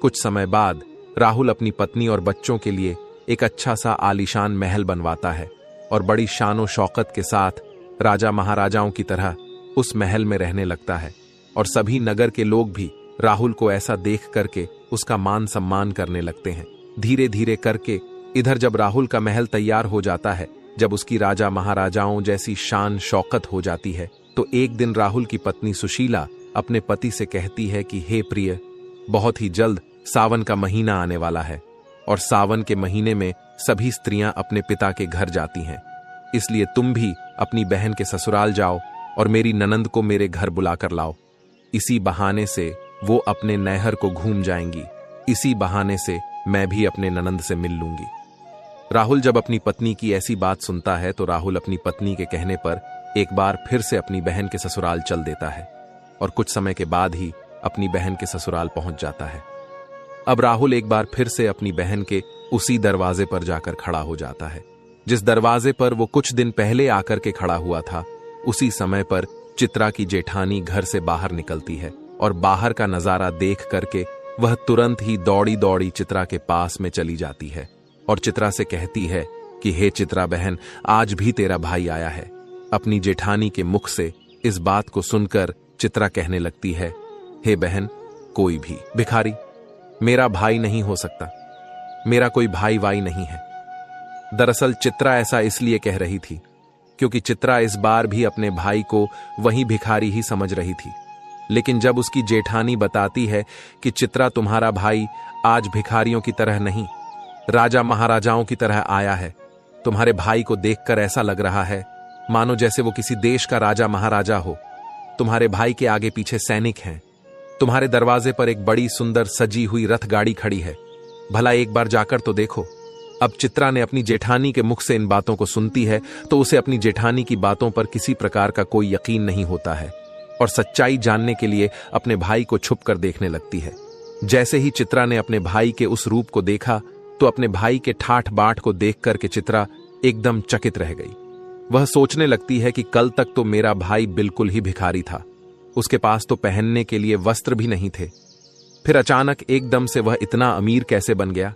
कुछ समय बाद राहुल अपनी पत्नी और बच्चों के लिए एक अच्छा सा आलीशान महल बनवाता है और बड़ी शानो शौकत के साथ राजा महाराजाओं की तरह उस महल में रहने लगता है। और सभी नगर के लोग भी राहुल को ऐसा देख करके उसका मान सम्मान करने लगते हैं। धीरे धीरे करके इधर जब राहुल का महल तैयार हो जाता है, जब उसकी राजा महाराजाओं जैसी शान शौकत हो जाती है, तो एक दिन राहुल की पत्नी सुशीला अपने पति से कहती है कि हे प्रिय, बहुत ही जल्द सावन का महीना आने वाला है और सावन के महीने में सभी स्त्रियां अपने पिता के घर जाती हैं। इसलिए तुम भी अपनी बहन के ससुराल जाओ और मेरी ननंद को मेरे घर बुलाकर लाओ। इसी बहाने से वो अपने नैहर को घूम जाएंगी। इसी बहाने से मैं भी अपने ननंद से मिल लूंगी। राहुल जब अपनी पत्नी की ऐसी बात सुनता है तो राहुल अपनी पत्नी के कहने पर एक बार फिर से अपनी बहन के ससुराल चल देता है और कुछ समय के बाद ही अपनी बहन के ससुराल पहुंच जाता है। अब राहुल एक बार फिर से अपनी बहन के उसी दरवाजे पर जाकर खड़ा हो जाता है जिस दरवाजे पर वो कुछ दिन पहले आकर के खड़ा हुआ था। उसी समय पर चित्रा की जेठानी घर से बाहर निकलती है और बाहर का नजारा देख करके वह तुरंत ही दौड़ी दौड़ी चित्रा के पास में चली जाती है और चित्रा से कहती है कि हे चित्रा बहन, आज भी तेरा भाई आया है। अपनी जेठानी के मुख से इस बात को सुनकर चित्रा कहने लगती है, हे बहन, कोई भी भिखारी मेरा भाई नहीं हो सकता। मेरा कोई भाई वाई नहीं है। दरअसल चित्रा ऐसा इसलिए कह रही थी क्योंकि चित्रा इस बार भी अपने भाई को वही भिखारी ही समझ रही थी। लेकिन जब उसकी जेठानी बताती है कि चित्रा, तुम्हारा भाई आज भिखारियों की तरह नहीं, राजा महाराजाओं की तरह आया है। तुम्हारे भाई को देखकर ऐसा लग रहा है मानो जैसे वो किसी देश का राजा महाराजा हो। तुम्हारे भाई के आगे पीछे सैनिक हैं। तुम्हारे दरवाजे पर एक बड़ी सुंदर सजी हुई रथ गाड़ी खड़ी है। भला एक बार जाकर तो देखो। अब चित्रा ने अपनी जेठानी के मुख से इन बातों को सुनती है तो उसे अपनी जेठानी की बातों पर किसी प्रकार का कोई यकीन नहीं होता है और सच्चाई जानने के लिए अपने भाई को छुप कर देखने लगती है। जैसे ही चित्रा ने अपने भाई के उस रूप को देखा तो अपने भाई के ठाठ बाट को देख करके चित्रा एकदम चकित रह गई। वह सोचने लगती है कि कल तक तो मेरा भाई बिल्कुल ही भिखारी था। उसके पास तो पहनने के लिए वस्त्र भी नहीं थे। फिर अचानक एकदम से वह इतना अमीर कैसे बन गया।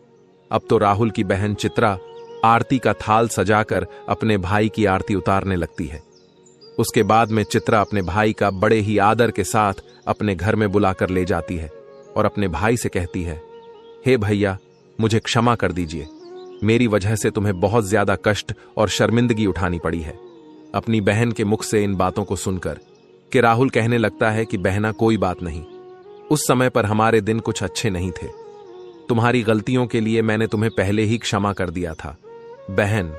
अब तो राहुल की बहन चित्रा आरती का थाल सजाकर अपने भाई की आरती उतारने लगती है। उसके बाद में चित्रा अपने भाई का बड़े ही आदर के साथ अपने घर में बुलाकर ले जाती है और अपने भाई से कहती है, हे भैया, मुझे क्षमा कर दीजिए। मेरी वजह से तुम्हें बहुत ज्यादा कष्ट और शर्मिंदगी उठानी पड़ी है। अपनी बहन के मुख से इन बातों को सुनकर कि राहुल कहने लगता है कि बहना, कोई बात नहीं, उस समय पर हमारे दिन कुछ अच्छे नहीं थे। तुम्हारी गलतियों के लिए मैंने तुम्हें पहले ही क्षमा कर दिया था। बहन,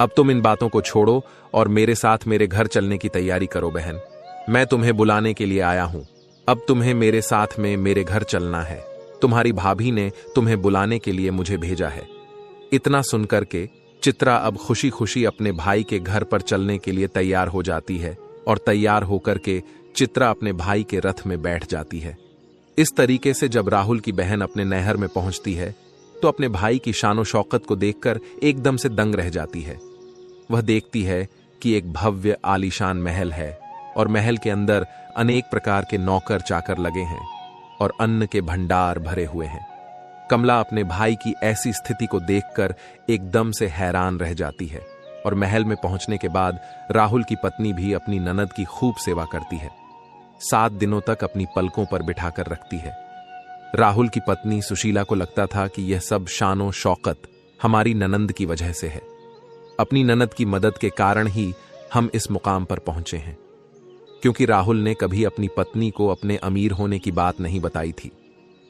अब तुम इन बातों को छोड़ो और मेरे साथ मेरे घर चलने की तैयारी करो। बहन, मैं तुम्हें बुलाने के लिए आया हूं। अब तुम्हें मेरे साथ में मेरे घर चलना है। तुम्हारी भाभी ने तुम्हें बुलाने के लिए मुझे भेजा है। इतना सुनकर के चित्रा अब खुशी खुशी अपने भाई के घर पर चलने के लिए तैयार हो जाती है और तैयार होकर के चित्रा अपने भाई के रथ में बैठ जाती है। इस तरीके से जब राहुल की बहन अपने नहर में पहुंचती है तो अपने भाई की शानो शौकत को देखकर एकदम से दंग रह जाती है। वह देखती है कि एक भव्य आलीशान महल है और महल के अंदर अनेक प्रकार के नौकर चाकर लगे हैं और अन्न के भंडार भरे हुए हैं। कमला अपने भाई की ऐसी स्थिति को देखकर एकदम से हैरान रह जाती है और महल में पहुंचने के बाद राहुल की पत्नी भी अपनी ननद की खूब सेवा करती है। 7 दिनों तक अपनी पलकों पर बिठाकर रखती है। राहुल की पत्नी सुशीला को लगता था कि यह सब शानो शौकत हमारी ननंद की वजह से है। अपनी ननद की मदद के कारण ही हम इस मुकाम पर पहुंचे हैं, क्योंकि राहुल ने कभी अपनी पत्नी को अपने अमीर होने की बात नहीं बताई थी,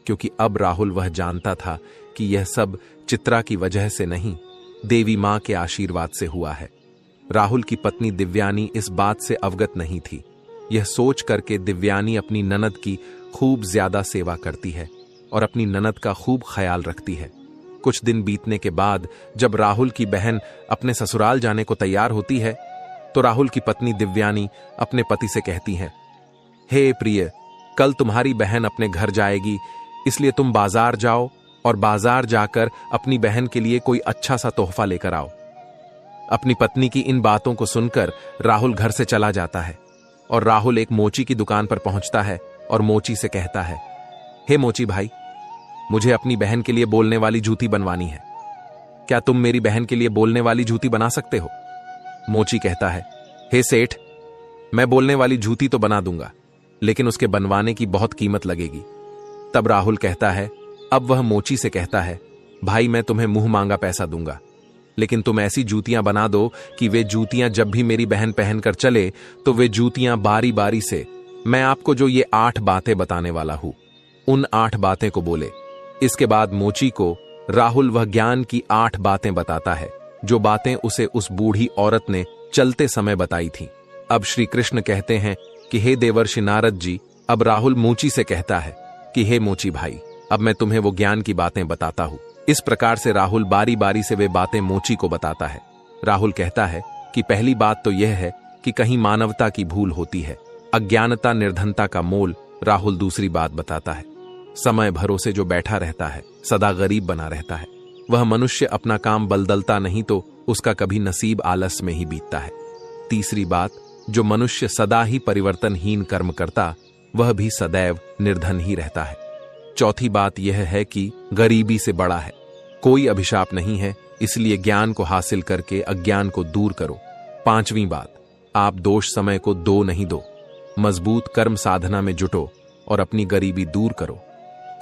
क्योंकि अब राहुल वह जानता था कि यह सब चित्रा की वजह से नहीं, देवी मां के आशीर्वाद से हुआ है। राहुल की पत्नी दिव्यानी इस बात से अवगत नहीं थी। यह सोच करके दिव्यानी अपनी ननद की खूब ज्यादा सेवा करती है और अपनी ननद का खूब ख्याल रखती है। कुछ दिन बीतने के बाद जब राहुल की बहन अपने ससुराल जाने को तैयार होती है, तो राहुल की पत्नी दिव्यानी अपने पति से कहती है, हे प्रिय, कल तुम्हारी बहन अपने घर जाएगी, इसलिए तुम बाजार जाओ और बाजार जाकर अपनी बहन के लिए कोई अच्छा सा तोहफा लेकर आओ। अपनी पत्नी की इन बातों को सुनकर राहुल घर से चला जाता है और राहुल एक मोची की दुकान पर पहुंचता है और मोची से कहता है, हे मोची भाई, मुझे अपनी बहन के लिए बोलने वाली जूती बनवानी है। क्या तुम मेरी बहन के लिए बोलने वाली जूती बना सकते हो? मोची कहता है, हे सेठ, मैं बोलने वाली जूती तो बना दूंगा, लेकिन उसके बनवाने की बहुत कीमत लगेगी। तब राहुल कहता है, अब वह मोची से कहता है, भाई मैं तुम्हें मुंह मांगा पैसा दूंगा, लेकिन तुम ऐसी जूतियां बना दो कि वे जूतियां जब भी मेरी बहन पहनकर चले तो वे जूतियां बारी बारी से मैं आपको जो ये 8 बातें बताने वाला हूं, उन 8 बातें को बोले। इसके बाद मोची को राहुल वह ज्ञान की 8 बातें बताता है, जो बातें उसे उस बूढ़ी औरत ने चलते समय बताई थी। अब श्री कृष्ण कहते हैं कि हे देवर्षि नारद जी, अब राहुल मोची से कहता है कि हे मोची भाई, अब मैं तुम्हें वो ज्ञान की बातें बताता हूं। इस प्रकार से राहुल बारी बारी से वे बातें मोची को बताता है। राहुल कहता है कि पहली बात तो यह है कि कहीं मानवता की भूल होती है, अज्ञानता निर्धनता का मोल। राहुल दूसरी बात बताता है, समय भरोसे जो बैठा रहता है सदा गरीब बना रहता है। वह मनुष्य अपना काम बलदलता नहीं तो उसका कभी नसीब आलस में ही बीतता है। तीसरी बात, जो मनुष्य सदा ही परिवर्तनहीन कर्म करता वह भी सदैव निर्धन ही रहता है। चौथी बात यह है कि गरीबी से बड़ा है कोई अभिशाप नहीं है, इसलिए ज्ञान को हासिल करके अज्ञान को दूर करो। पांचवी बात, आप दोष समय को दो नहीं दो, मजबूत कर्म साधना में जुटो और अपनी गरीबी दूर करो।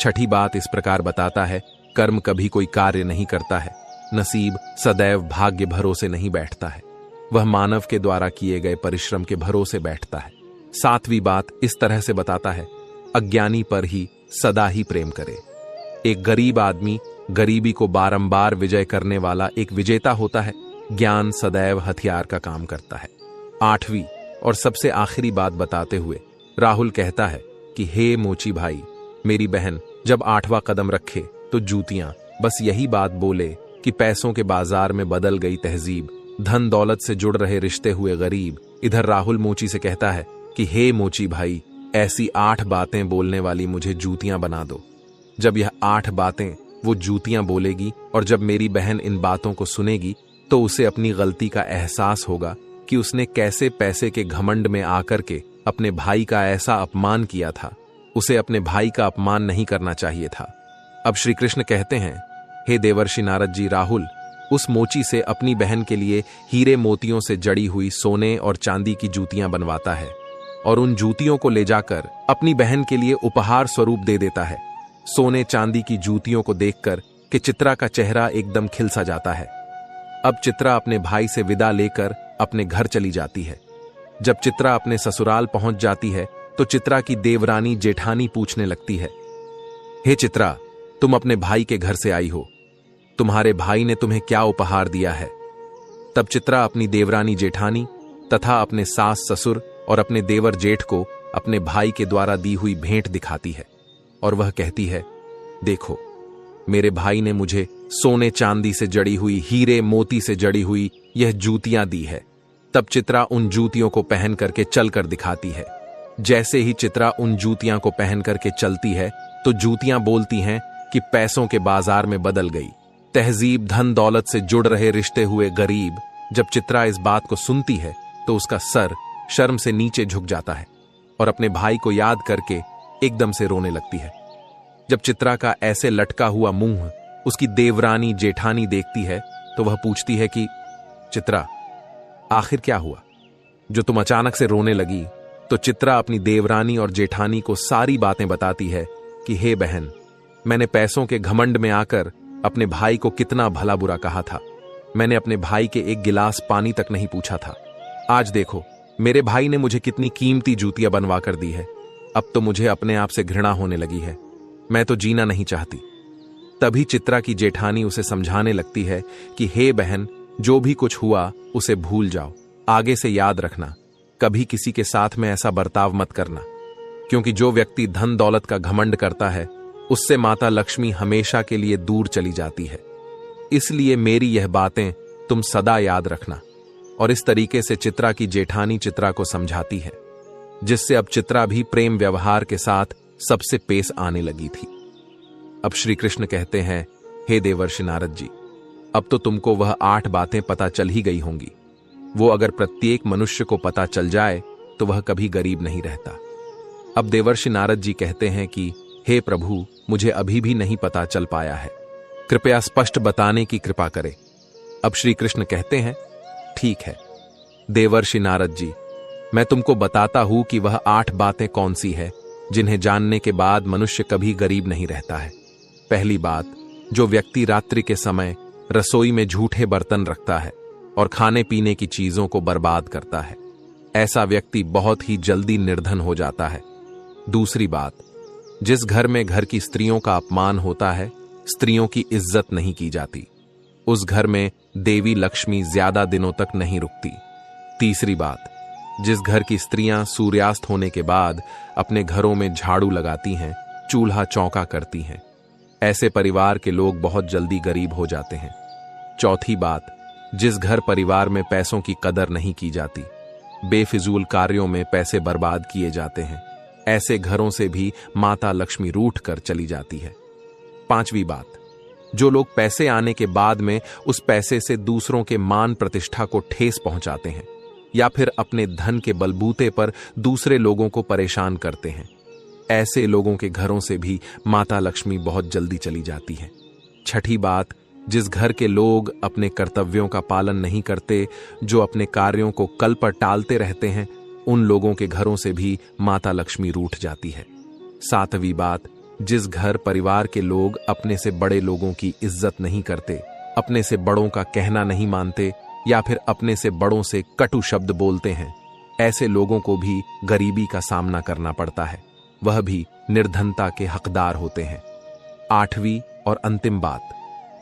छठी बात इस प्रकार बताता है, कर्म कभी कोई कार्य नहीं करता है, नसीब सदैव भाग्य भरोसे नहीं बैठता है, वह मानव के द्वारा किए गए परिश्रम के भरोसे बैठता है। सातवीं बात इस तरह से बताता है, अज्ञानी पर ही सदा ही प्रेम करे। एक गरीब आदमी गरीबी को बारंबार विजय करने वाला एक विजेता होता है। ज्ञान सदैव हथियार का काम करता है। आठवीं और सबसे आखिरी बात बताते हुए राहुल कहता है कि हे मोची भाई, मेरी बहन जब 8वां कदम रखे तो जूतियां बस यही बात बोले कि पैसों के बाजार में बदल गई तहजीब, धन दौलत से जुड़ रहे रिश्ते हुए गरीब। इधर राहुल मोची से कहता है कि हे मोची भाई, ऐसी 8 बातें बोलने वाली मुझे जूतियां बना दो। जब यह 8 बातें वो जूतियां बोलेगी और जब मेरी बहन इन बातों को सुनेगी तो उसे अपनी गलती का एहसास होगा कि उसने कैसे पैसे के घमंड में आकर के अपने भाई का ऐसा अपमान किया था। उसे अपने भाई का अपमान नहीं करना चाहिए था। अब श्री कृष्ण कहते हैं, हे देवर्षि नारद जी, राहुल उस मोची से अपनी बहन के लिए हीरे मोतियों से जड़ी हुई सोने और चांदी की जूतियां बनवाता है और उन जूतियों को ले जाकर अपनी बहन के लिए उपहार स्वरूप दे देता है। सोने चांदी की जूतियों को देखकर कि चित्रा का चेहरा एकदम खिल सा जाता है। अब चित्रा अपने भाई से विदा लेकर अपने घर चली जाती है। जब चित्रा अपने ससुराल पहुंच जाती है तो चित्रा की देवरानी जेठानी पूछने लगती है, हे चित्रा, तुम अपने भाई के घर से आई हो, तुम्हारे भाई ने तुम्हें क्या उपहार दिया है? तब चित्रा अपनी देवरानी जेठानी तथा अपने सास ससुर और अपने देवर जेठ को अपने भाई के द्वारा दी हुई भेंट दिखाती है और वह कहती है, देखो, मेरे भाई ने मुझे सोने चांदी से जड़ी हुई, हीरे मोती से जड़ी हुई यह जूतियां दी है। तब चित्रा उन जूतियों को पहन करके चलकर दिखाती है। जैसे ही चित्रा उन जूतियां को पहन करके चलती है तो जूतियां बोलती हैं कि पैसों के बाजार में बदल गई तहजीब, धन दौलत से जुड़ रहे रिश्ते हुए गरीब। जब चित्रा इस बात को सुनती है तो उसका सर शर्म से नीचे झुक जाता है और अपने भाई को याद करके एकदम से रोने लगती है। जब चित्रा का ऐसे लटका हुआ मुंह उसकी देवरानी जेठानी देखती है तो वह पूछती है कि चित्रा, आखिर क्या हुआ जो तुम अचानक से रोने लगी? तो चित्रा अपनी देवरानी और जेठानी को सारी बातें बताती है कि हे बहन, मैंने पैसों के घमंड में आकर अपने भाई को कितना भला बुरा कहा था। मैंने अपने भाई के एक गिलास पानी तक नहीं पूछा था। आज देखो, मेरे भाई ने मुझे कितनी कीमती जूतियां बनवा कर दी है। अब तो मुझे अपने आप से घृणा होने लगी है। मैं तो जीना नहीं चाहती। तभी चित्रा की जेठानी उसे समझाने लगती है कि हे बहन, जो भी कुछ हुआ उसे भूल जाओ। आगे से याद रखना, कभी किसी के साथ में ऐसा बर्ताव मत करना, क्योंकि जो व्यक्ति धन दौलत का घमंड करता है उससे माता लक्ष्मी हमेशा के लिए दूर चली जाती है। इसलिए मेरी यह बातें तुम सदा याद रखना। और इस तरीके से चित्रा की जेठानी चित्रा को समझाती है, जिससे अब चित्रा भी प्रेम व्यवहार के साथ सबसे पेश आने लगी थी। अब श्री कृष्ण कहते हैं, हे देवर्षि नारद जी, अब तो तुमको वह 8 बातें पता चल ही गई होंगी। वो अगर प्रत्येक मनुष्य को पता चल जाए तो वह कभी गरीब नहीं रहता। अब देवर्षि नारद जी कहते हैं कि हे प्रभु, मुझे अभी भी नहीं पता चल पाया है, कृपया स्पष्ट बताने की कृपा करें। अब श्री कृष्ण कहते हैं, ठीक है देवर्षि नारद जी, मैं तुमको बताता हूं कि वह 8 बातें कौन सी है जिन्हें जानने के बाद मनुष्य कभी गरीब नहीं रहता है। पहली बात, जो व्यक्ति रात्रि के समय रसोई में झूठे बर्तन रखता है और खाने पीने की चीजों को बर्बाद करता है, ऐसा व्यक्ति बहुत ही जल्दी निर्धन हो जाता है। दूसरी बात, जिस घर में घर की स्त्रियों का अपमान होता है, स्त्रियों की इज्जत नहीं की जाती, उस घर में देवी लक्ष्मी ज्यादा दिनों तक नहीं रुकती। तीसरी बात, जिस घर की स्त्रियां सूर्यास्त होने के बाद अपने घरों में झाड़ू लगाती हैं, चूल्हा चौका करती हैं, ऐसे परिवार के लोग बहुत जल्दी गरीब हो जाते हैं। चौथी बात, जिस घर परिवार में पैसों की कदर नहीं की जाती, बेफिजूल कार्यों में पैसे बर्बाद किए जाते हैं, ऐसे घरों से भी माता लक्ष्मी रूठ कर चली जाती है। पांचवी बात, जो लोग पैसे आने के बाद में उस पैसे से दूसरों के मान प्रतिष्ठा को ठेस पहुंचाते हैं या फिर अपने धन के बलबूते पर दूसरे लोगों को परेशान करते हैं, ऐसे लोगों के घरों से भी माता लक्ष्मी बहुत जल्दी चली जाती है। छठी बात, जिस घर के लोग अपने कर्तव्यों का पालन नहीं करते, जो अपने कार्यों को कल पर टालते रहते हैं, उन लोगों के घरों से भी माता लक्ष्मी रूठ जाती है। सातवीं बात, जिस घर परिवार के लोग अपने से बड़े लोगों की इज्जत नहीं करते, अपने से बड़ों का कहना नहीं मानते या फिर अपने से बड़ों से कटु शब्द बोलते हैं, ऐसे लोगों को भी गरीबी का सामना करना पड़ता है, वह भी निर्धनता के हकदार होते हैं। आठवीं और अंतिम बात,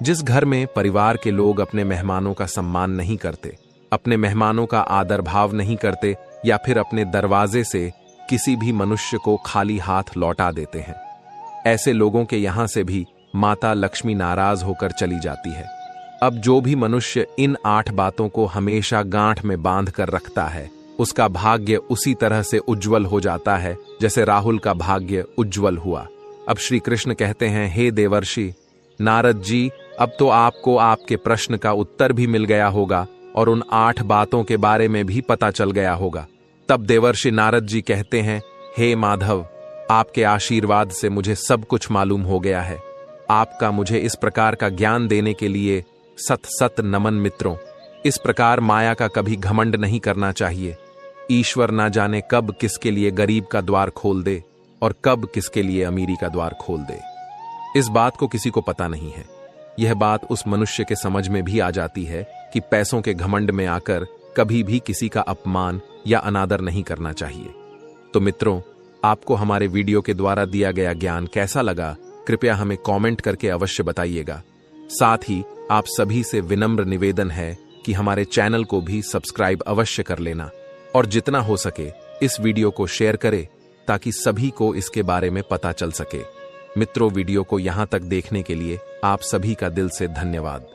जिस घर में परिवार के लोग अपने मेहमानों का सम्मान नहीं करते, अपने मेहमानों का आदर भाव नहीं करते या फिर अपने दरवाजे से किसी भी मनुष्य को खाली हाथ लौटा देते हैं, ऐसे लोगों के यहां से भी माता लक्ष्मी नाराज होकर चली जाती है। अब जो भी मनुष्य इन 8 बातों को हमेशा गांठ में बांध कर रखता है, उसका भाग्य उसी तरह से उज्जवल हो जाता है जैसे राहुल का भाग्य उज्जवल हुआ। अब श्री कृष्ण कहते हैं, हे देवर्षि नारद जी, अब तो आपको आपके प्रश्न का उत्तर भी मिल गया होगा और उन 8 बातों के बारे में भी पता चल गया होगा। तब देवर्षि नारद जी कहते हैं, हे माधव, आपके आशीर्वाद से मुझे सब कुछ मालूम हो गया है। आपका मुझे इस प्रकार का ज्ञान देने के लिए सत सत नमन मित्रों। इस प्रकार माया का कभी घमंड नहीं करना चाहिए। ईश्वर ना जाने कब किसके लिए गरीब का द्वार खोल दे और कब किसके लिए अमीरी का द्वार खोल दे, इस बात को किसी को पता नहीं है। यह बात उस मनुष्य के समझ में भी आ जाती है कि पैसों के घमंड में आकर कभी भी किसी का अपमान या अनादर नहीं करना चाहिए। तो मित्रों, आपको हमारे वीडियो के द्वारा दिया गया ज्ञान कैसा लगा, कृपया हमें कमेंट करके अवश्य बताइएगा। साथ ही आप सभी से विनम्र निवेदन है कि हमारे चैनल को भी सब्सक्राइब अवश्य कर लेना और जितना हो सके इस वीडियो को शेयर करें ताकि सभी को इसके बारे में पता चल सके। मित्रों, वीडियो को यहां तक देखने के लिए आप सभी का दिल से धन्यवाद।